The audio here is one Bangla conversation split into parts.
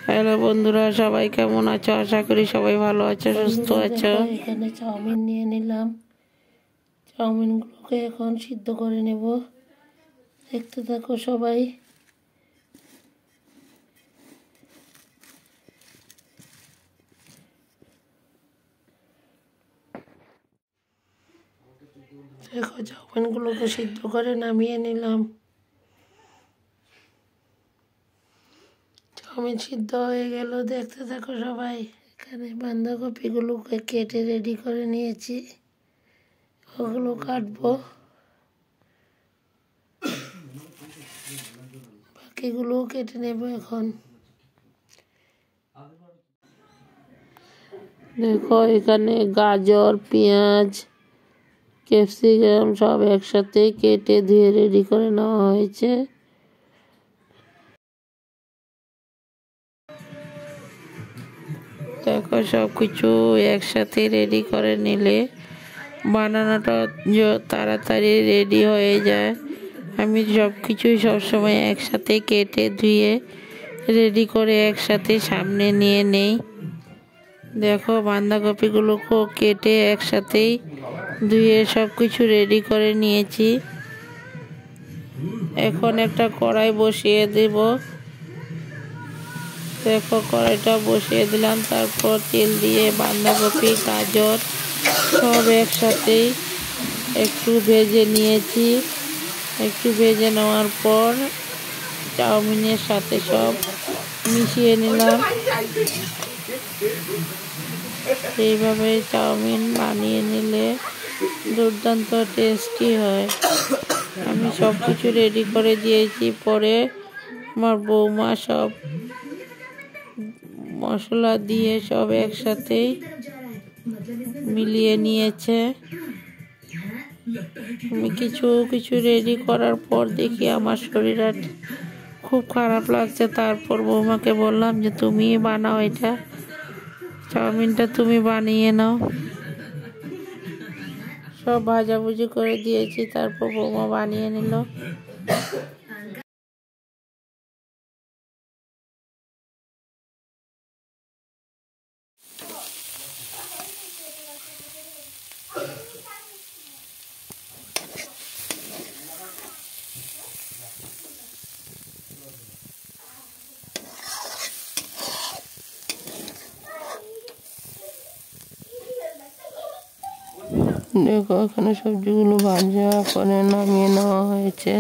হ্যালো বন্ধুরা, সবাই কেমন আছো? আশা করি সবাই ভালো আছো, সুস্থ আছো। এখানে চাউমিন নিয়ে নিলাম। চাউমিনগুলোকে এখন সিদ্ধ করে নেব। দেখতে থাকো সবাই। দেখো, চাউমিনগুলোকে সিদ্ধ করে নামিয়ে নিলাম। চাউমিন সিদ্ধ হয়ে গেল, দেখতে থাকো সবাই। এখানে বাঁধাকপিগুলোকে কেটে রেডি করে নিয়েছি, ওগুলো কাটবো। বাকিগুলো কেটে নেব এখন। দেখো, এখানে গাজর, পেঁয়াজ, ক্যাপসিকাম সব একসাথে কেটে ধুয়ে রেডি করে নেওয়া হয়েছে। দেখো, সব কিছু একসাথে রেডি করে নিলে বানানোটা তাড়াতাড়ি রেডি হয়ে যায়। আমি সব কিছুই সবসময় একসাথে কেটে ধুয়ে রেডি করে একসাথে সামনে নিয়ে নেই। দেখো, বাঁধাকপিগুলোকেও কেটে একসাথেই ধুয়ে সব কিছু রেডি করে নিয়েছি। এখন একটা কড়াই বসিয়ে দেব। দেখো, কড়াইটা বসিয়ে দিলাম, তারপর তেল দিয়ে বাঁধাকপি, গাজর সব একসাথেই একটু ভেজে নিয়েছি। একটু ভেজে নেওয়ার পর চাউমিনের সাথে সব মিশিয়ে নিলাম। এইভাবে চাউমিন বানিয়ে নিলে দুর্দান্ত টেস্টি হয়। আমি সব কিছু রেডি করে দিয়েছি। পরে আমার বৌমা সব মশলা দিয়ে সব একসাথেই মিলিয়ে নিয়েছে। আমি কিছু কিছু রেডি করার পর দেখি আমার শরীর আর খুব খারাপ লাগছে। তারপর বৌমাকে বললাম যে তুমি বানাও, এটা চাউমিনটা তুমি বানিয়ে নাও। সব ভাজাভুজি করে দিয়েছি, তারপর বৌমা বানিয়ে নিল। দেখো, এখানে সবজিগুলো ভাজা করে নামিয়ে নেওয়া হয়েছে।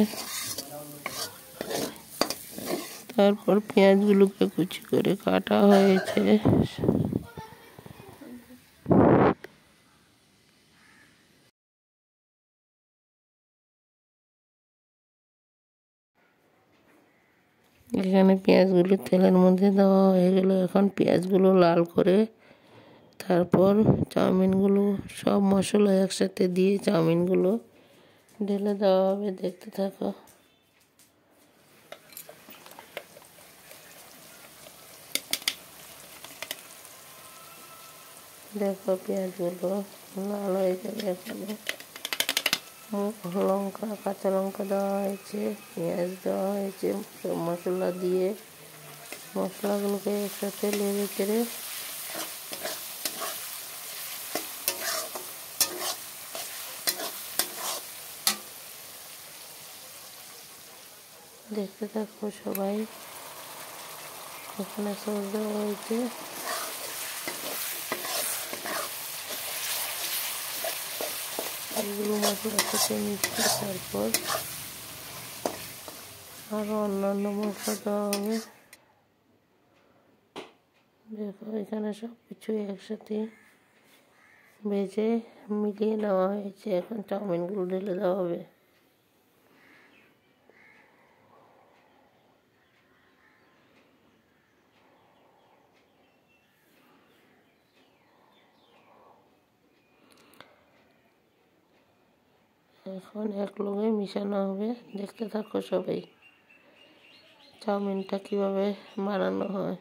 তারপর পেঁয়াজগুলোকে কুচি করে কাটা হয়েছে। এখানে পেঁয়াজগুলো তেলের মধ্যে দেওয়া হয়ে গেল। এখন পেঁয়াজগুলো লাল করে তারপর চাউমিনগুলো সব মশলা একসাথে দিয়ে চাউমিনগুলো ঢেলে দেওয়া হবে। দেখতে থাকো। দেখো, পেঁয়াজগুলো লাল হয়ে যাবে। এখানে লঙ্কা, কাঁচা লঙ্কা দেওয়া হয়েছে, পেঁয়াজ দেওয়া হয়েছে। সব মশলা দিয়ে মশলাগুলোকে একসাথে নেড়ে চেড়ে দেখতে থাকো সবাই। এখানে সস দেওয়া হয়েছে। এগুলো মশলার সাথে মিশিয়ে তারপর আরও অন্যান্য মশলা দেওয়া হবে। দেখো, এখানে সব কিছু একসাথে ভেজে মিলিয়ে নেওয়া হয়েছে। এখন চাউমিনগুলো ঢেলে দেওয়া হবে। এখন এক লগে মিশানো হবে। দেখতে থাকো সবাই চাউমিনটা কিভাবে বানানো হয়।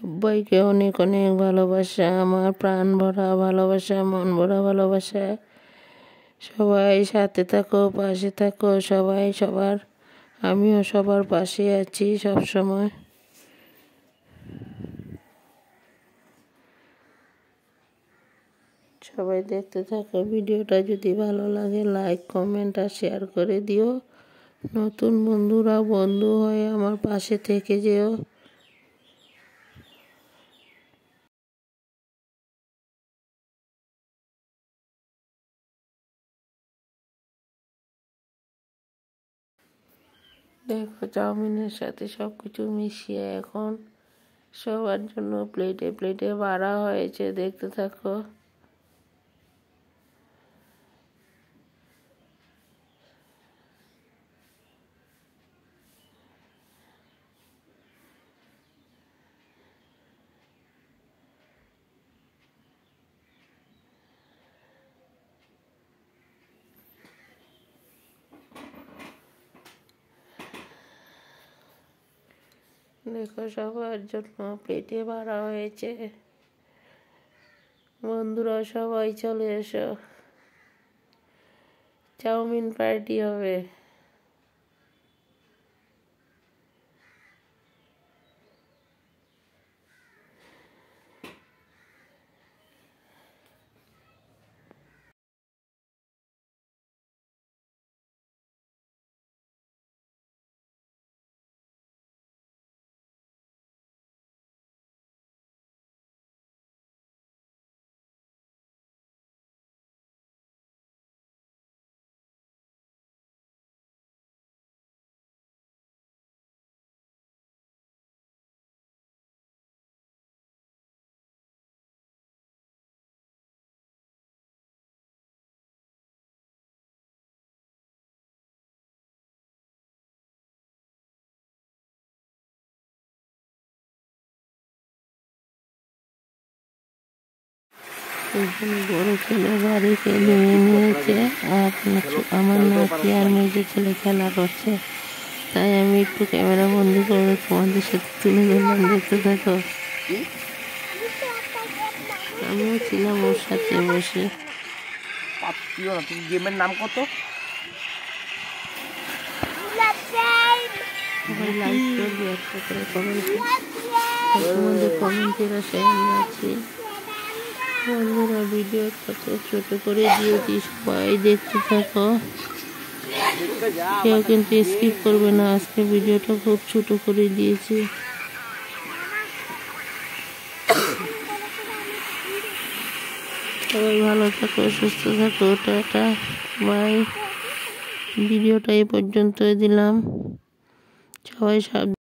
সবাইকে অনেক অনেক ভালোবাসা, আমার প্রাণ ভরা ভালোবাসা, মন ভরা ভালোবাসা। সবাই সাথে থাকো, পাশে থাকো, সবাই সবার, আমিও সবার পাশে আছি সব সময়। সবাই দেখতে থাকো ভিডিওটা, যদি ভালো লাগে লাইক কমেন্ট আর শেয়ার করে দিও। নতুন বন্ধুরা বন্ধু হয়ে আমার পাশে থেকে যেও। দেখো চাউমিনের সাথে সব কিছু মিশিয়ে এখন সবার জন্য প্লেটে প্লেটে বাড়া হয়েছে, দেখতে থাকো। দেখো সবার জন্য প্লেটে বাড়া হয়েছে। বন্ধুরা সবাই চলে এসো, চাউমিন পার্টি হবে। এখানে বড় ছেলে বাড়িতে নিয়ে নিয়েছে, আর আমার নাতি আর মেজো ছেলে খেলা করছে, তাই আমি একটু ক্যামেরা বন্দি করে তোমাদের সাথে তুলে ধরলাম, দেখতে থাকো। আমিও ছিলাম ওর সাথে বসে। গেমের নাম কত? সবাই লাইক করবে, একটা করে কমেন্ট, তোমাদের কমেন্টের আশায় আমি আছি। বন্ধুরা ভিডিও কত ছোট করে দিয়েছি, সবাই দেখতে থাকো, কেউ কিন্তু স্কিপ করবে না। আজকে ভিডিওটা খুব ছোট করে দিয়েছি। সবাই ভালো থাকো, সুস্থ থাকো, টাটা বাই। ভিডিওটা এই পর্যন্তই দিলাম, সবাই সাবধানে।